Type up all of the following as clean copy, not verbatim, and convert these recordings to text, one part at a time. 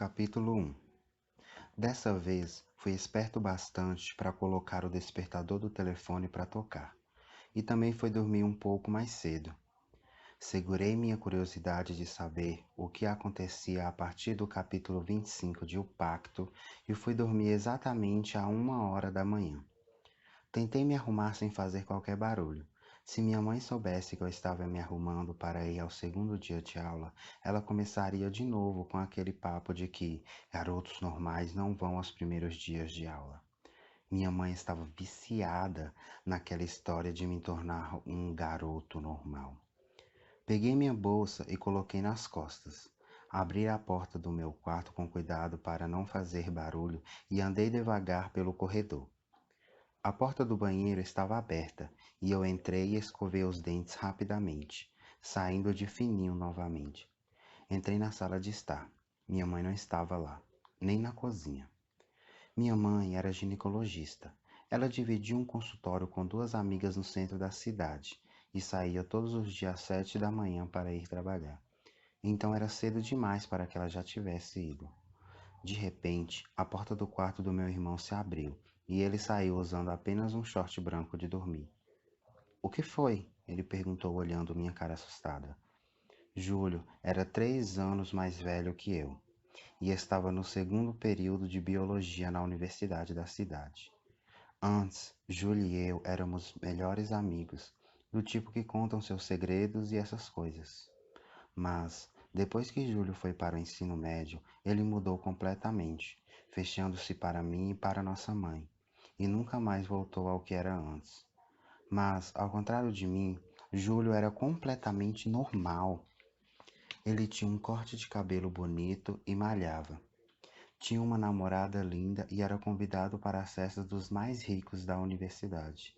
Capítulo 1. Dessa vez, fui esperto bastante para colocar o despertador do telefone para tocar, e também fui dormir um pouco mais cedo. Segurei minha curiosidade de saber o que acontecia a partir do capítulo 25 de O Pacto e fui dormir exatamente a 1 hora da manhã. Tentei me arrumar sem fazer qualquer barulho. Se minha mãe soubesse que eu estava me arrumando para ir ao segundo dia de aula, ela começaria de novo com aquele papo de que garotos normais não vão aos primeiros dias de aula. Minha mãe estava viciada naquela história de me tornar um garoto normal. Peguei minha bolsa e coloquei nas costas. Abri a porta do meu quarto com cuidado para não fazer barulho e andei devagar pelo corredor. A porta do banheiro estava aberta e eu entrei e escovei os dentes rapidamente, saindo de fininho novamente. Entrei na sala de estar. Minha mãe não estava lá, nem na cozinha. Minha mãe era ginecologista. Ela dividia um consultório com duas amigas no centro da cidade e saía todos os dias às 7 da manhã para ir trabalhar. Então era cedo demais para que ela já tivesse ido. De repente, a porta do quarto do meu irmão se abriu e ele saiu usando apenas um short branco de dormir. O que foi? Ele perguntou olhando minha cara assustada. Júlio era 3 anos mais velho que eu e estava no segundo período de biologia na universidade da cidade. Antes, Júlio e eu éramos melhores amigos, do tipo que contam seus segredos e essas coisas. Mas, depois que Júlio foi para o ensino médio, ele mudou completamente, fechando-se para mim e para nossa mãe, e nunca mais voltou ao que era antes. Mas, ao contrário de mim, Júlio era completamente normal. Ele tinha um corte de cabelo bonito e malhava. Tinha uma namorada linda e era convidado para as festas dos mais ricos da universidade.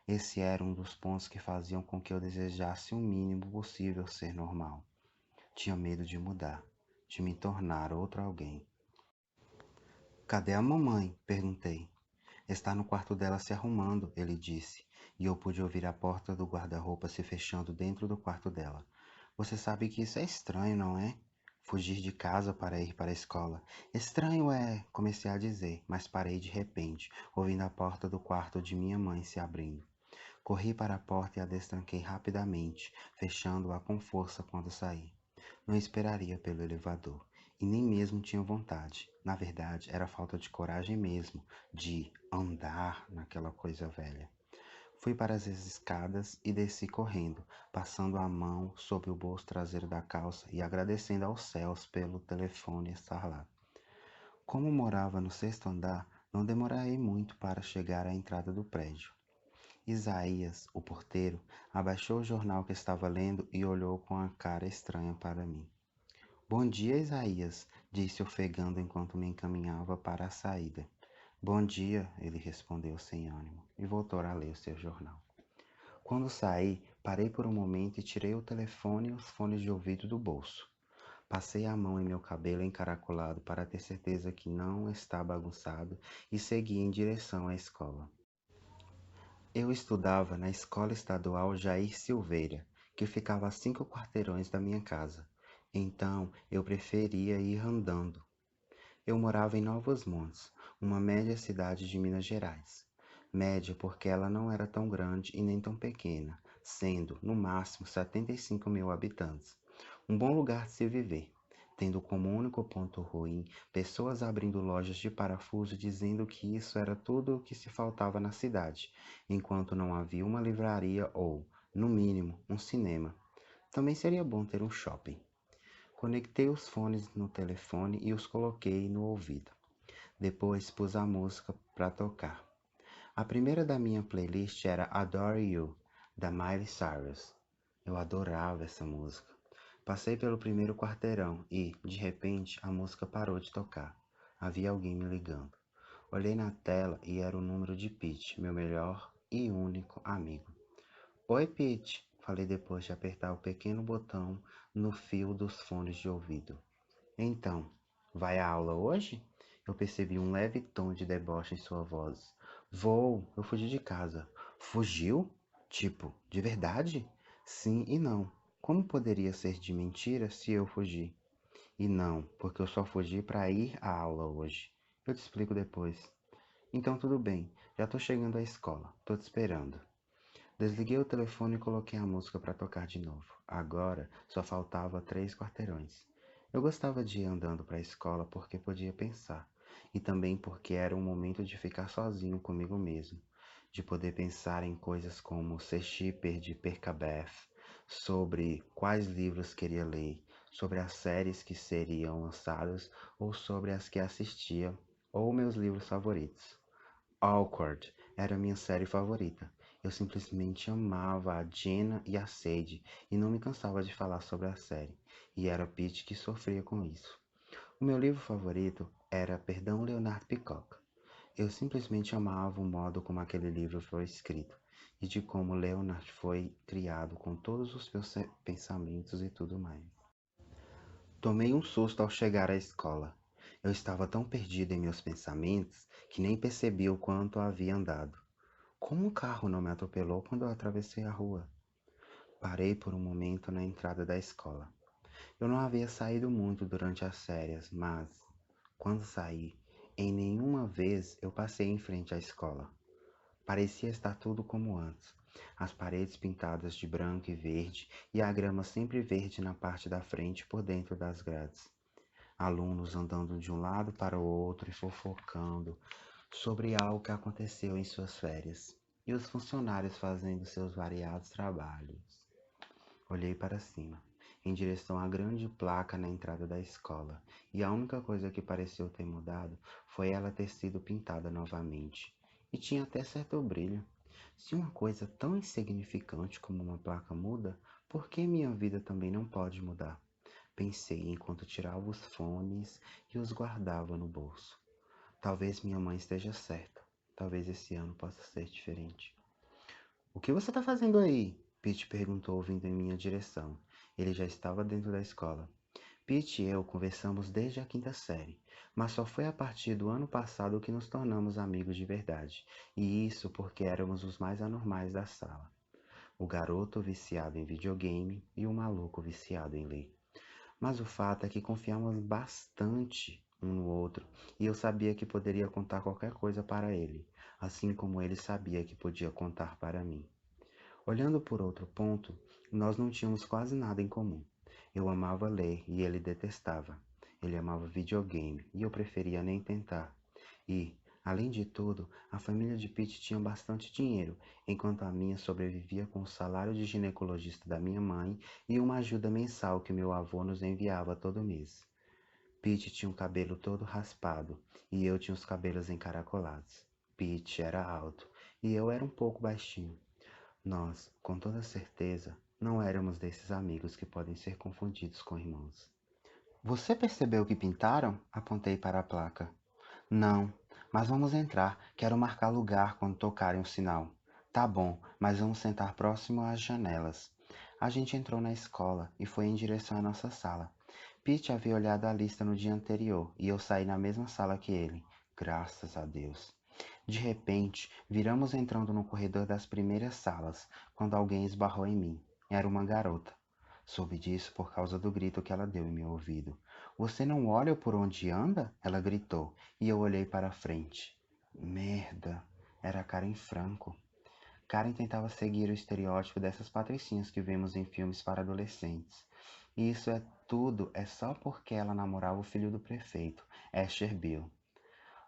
Esse era um dos pontos que faziam com que eu desejasse o mínimo possível ser normal. Tinha medo de mudar, de me tornar outro alguém. Cadê a mamãe? Perguntei. Está no quarto dela se arrumando, ele disse, e eu pude ouvir a porta do guarda-roupa se fechando dentro do quarto dela. Você sabe que isso é estranho, não é? Fugir de casa para ir para a escola. Estranho é, comecei a dizer, mas parei de repente, ouvindo a porta do quarto de minha mãe se abrindo. Corri para a porta e a destranquei rapidamente, fechando-a com força quando saí. Não esperaria pelo elevador, e nem mesmo tinha vontade. Na verdade, era falta de coragem mesmo, de andar naquela coisa velha. Fui para as escadas e desci correndo, passando a mão sobre o bolso traseiro da calça e agradecendo aos céus pelo telefone estar lá. Como morava no sexto andar, não demorei muito para chegar à entrada do prédio. Isaías, o porteiro, abaixou o jornal que estava lendo e olhou com a cara estranha para mim. Bom dia, Isaías, disse ofegando enquanto me encaminhava para a saída. Bom dia, ele respondeu sem ânimo e voltou a ler o seu jornal. Quando saí, parei por um momento e tirei o telefone e os fones de ouvido do bolso. Passei a mão em meu cabelo encaracolado para ter certeza que não está bagunçado e segui em direção à escola. Eu estudava na Escola Estadual Jair Silveira, que ficava a 5 quarteirões da minha casa. Então, eu preferia ir andando. Eu morava em Novos Montes, uma média cidade de Minas Gerais. Média porque ela não era tão grande e nem tão pequena, sendo, no máximo, 75 mil habitantes. Um bom lugar de se viver, tendo como único ponto ruim pessoas abrindo lojas de parafuso dizendo que isso era tudo o que se faltava na cidade, enquanto não havia uma livraria ou, no mínimo, um cinema. Também seria bom ter um shopping. Conectei os fones no telefone e os coloquei no ouvido. Depois pus a música para tocar. A primeira da minha playlist era Adore You, da Miley Cyrus. Eu adorava essa música. Passei pelo primeiro quarteirão e, de repente, a música parou de tocar. Havia alguém me ligando. Olhei na tela e era o número de Pete, meu melhor e único amigo. Oi, Pete, falei depois de apertar o pequeno botão no fio dos fones de ouvido. Então, vai à aula hoje? Eu percebi um leve tom de deboche em sua voz. Vou, eu fugi de casa. Fugiu? Tipo, de verdade? Sim e não. Como poderia ser de mentira se eu fugi? E não, porque eu só fugi para ir à aula hoje. Eu te explico depois. Então tudo bem, já tô chegando à escola, tô te esperando. Desliguei o telefone e coloquei a música para tocar de novo. Agora só faltava 3 quarteirões. Eu gostava de ir andando para a escola porque podia pensar, e também porque era um momento de ficar sozinho comigo mesmo, de poder pensar em coisas como ser shipper de Perkabeth, sobre quais livros queria ler, sobre as séries que seriam lançadas ou sobre as que assistia, ou meus livros favoritos. Awkward era minha série favorita. Eu simplesmente amava a Jenna e a Sadie e não me cansava de falar sobre a série. E era Pete que sofria com isso. O meu livro favorito era Perdão, Leonardo Peacock. Eu simplesmente amava o modo como aquele livro foi escrito e de como Leonard foi criado com todos os meus pensamentos e tudo mais. Tomei um susto ao chegar à escola. Eu estava tão perdido em meus pensamentos que nem percebi o quanto havia andado. Como um carro não me atropelou quando eu atravessei a rua? Parei por um momento na entrada da escola. Eu não havia saído muito durante as férias, mas, quando saí, em nenhuma vez eu passei em frente à escola. Parecia estar tudo como antes. As paredes pintadas de branco e verde e a grama sempre verde na parte da frente por dentro das grades. Alunos andando de um lado para o outro e fofocando sobre algo que aconteceu em suas férias, e os funcionários fazendo seus variados trabalhos. Olhei para cima, em direção à grande placa na entrada da escola, e a única coisa que pareceu ter mudado foi ela ter sido pintada novamente. E tinha até certo brilho. Se uma coisa tão insignificante como uma placa muda, por que minha vida também não pode mudar? Pensei enquanto tirava os fones e os guardava no bolso. Talvez minha mãe esteja certa. Talvez esse ano possa ser diferente. O que você está fazendo aí? Pete perguntou, vindo em minha direção. Ele já estava dentro da escola. Pete e eu conversamos desde a quinta série, mas só foi a partir do ano passado que nos tornamos amigos de verdade, e isso porque éramos os mais anormais da sala. O garoto viciado em videogame e o maluco viciado em ler. Mas o fato é que confiamos bastante um no outro, e eu sabia que poderia contar qualquer coisa para ele, assim como ele sabia que podia contar para mim. Olhando por outro ponto, nós não tínhamos quase nada em comum. Eu amava ler e ele detestava. Ele amava videogame e eu preferia nem tentar. E, além de tudo, a família de Pete tinha bastante dinheiro, enquanto a minha sobrevivia com o salário de ginecologista da minha mãe e uma ajuda mensal que meu avô nos enviava todo mês. Pete tinha o cabelo todo raspado e eu tinha os cabelos encaracolados. Pete era alto e eu era um pouco baixinho. Nós, com toda certeza, não éramos desses amigos que podem ser confundidos com irmãos. Você percebeu que pintaram? Apontei para a placa. Não, mas vamos entrar. Quero marcar lugar quando tocarem o sinal. Tá bom, mas vamos sentar próximo às janelas. A gente entrou na escola e foi em direção à nossa sala. Pete havia olhado a lista no dia anterior e eu saí na mesma sala que ele. Graças a Deus. De repente, viramos entrando no corredor das primeiras salas, quando alguém esbarrou em mim. Era uma garota. Soube disso por causa do grito que ela deu em meu ouvido. Você não olha por onde anda? Ela gritou, e eu olhei para a frente. Merda! Era Karen Franco. Karen tentava seguir o estereótipo dessas patricinhas que vemos em filmes para adolescentes. E isso é tudo, é só porque ela namorava o filho do prefeito, Asher Bill.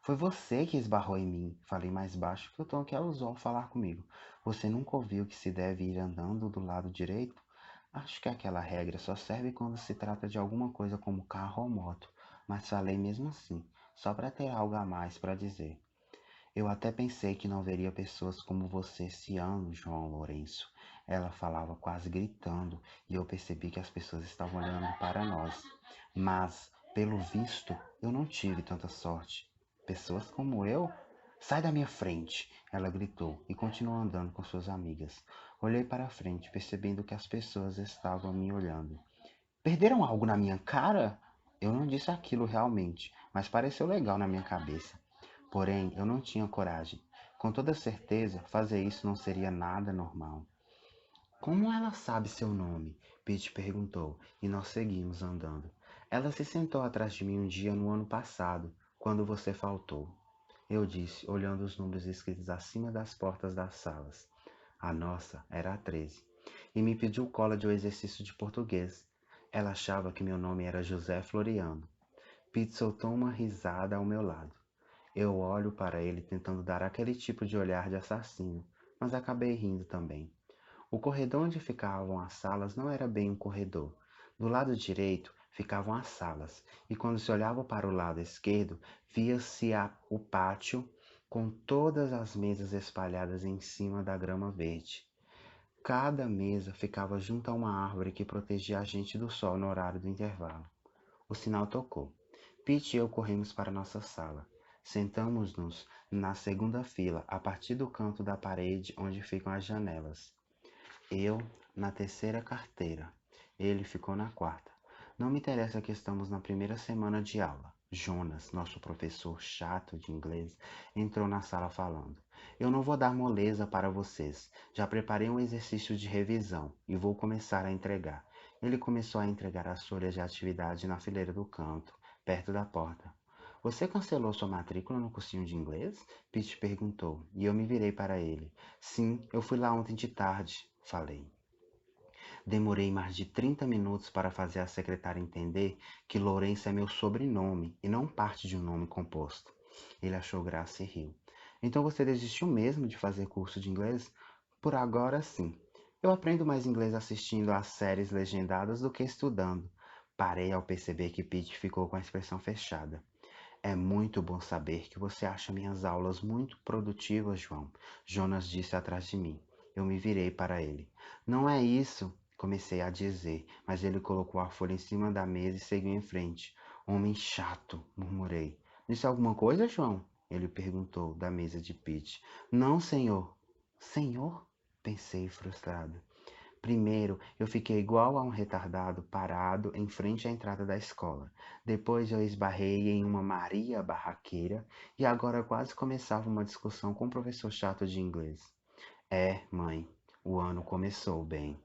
Foi você que esbarrou em mim, falei mais baixo que o tom que ela usou ao falar comigo. Você nunca ouviu que se deve ir andando do lado direito? Acho que aquela regra só serve quando se trata de alguma coisa como carro ou moto, mas falei mesmo assim, só para ter algo a mais para dizer. Eu até pensei que não veria pessoas como você esse ano, João Lourenço. Ela falava quase gritando, e eu percebi que as pessoas estavam olhando para nós. Mas, pelo visto, eu não tive tanta sorte. Pessoas como eu? Sai da minha frente! Ela gritou e continuou andando com suas amigas. Olhei para a frente, percebendo que as pessoas estavam me olhando. Perderam algo na minha cara? Eu não disse aquilo realmente, mas pareceu legal na minha cabeça. Porém, eu não tinha coragem. Com toda certeza, fazer isso não seria nada normal. Como ela sabe seu nome? Pete perguntou, e nós seguimos andando. Ela se sentou atrás de mim um dia no ano passado, quando você faltou. Eu disse, olhando os números escritos acima das portas das salas. A nossa era a 13. E me pediu cola de um exercício de português. Ela achava que meu nome era José Floriano. Pete soltou uma risada ao meu lado. Eu olho para ele tentando dar aquele tipo de olhar de assassino, mas acabei rindo também. O corredor onde ficavam as salas não era bem um corredor. Do lado direito ficavam as salas, e quando se olhava para o lado esquerdo, via-se o pátio com todas as mesas espalhadas em cima da grama verde. Cada mesa ficava junto a uma árvore que protegia a gente do sol no horário do intervalo. O sinal tocou. Pete e eu corremos para nossa sala. Sentamos-nos na segunda fila, a partir do canto da parede onde ficam as janelas. Eu na terceira carteira. Ele ficou na quarta. Não me interessa que estamos na primeira semana de aula. Jonas, nosso professor chato de inglês, entrou na sala falando. Eu não vou dar moleza para vocês. Já preparei um exercício de revisão e vou começar a entregar. Ele começou a entregar as folhas de atividade na fileira do canto, perto da porta. Você cancelou sua matrícula no cursinho de inglês? Pete perguntou, e eu me virei para ele. Sim, eu fui lá ontem de tarde, falei. Demorei mais de 30 minutos para fazer a secretária entender que Lourenço é meu sobrenome e não parte de um nome composto. Ele achou graça e riu. Então você desistiu mesmo de fazer curso de inglês? Por agora, sim. Eu aprendo mais inglês assistindo às séries legendadas do que estudando. Parei ao perceber que Pete ficou com a expressão fechada. É muito bom saber que você acha minhas aulas muito produtivas, João. Jonas disse atrás de mim. Eu me virei para ele. Não é isso, comecei a dizer, mas ele colocou a folha em cima da mesa e seguiu em frente. Homem chato, murmurei. Disse alguma coisa, João? Ele perguntou, da mesa de Pete. Não, senhor. Senhor? Pensei frustrado. Primeiro, eu fiquei igual a um retardado parado em frente à entrada da escola. Depois eu esbarrei em uma Maria barraqueira e agora quase começava uma discussão com o professor chato de inglês. É, mãe, o ano começou bem.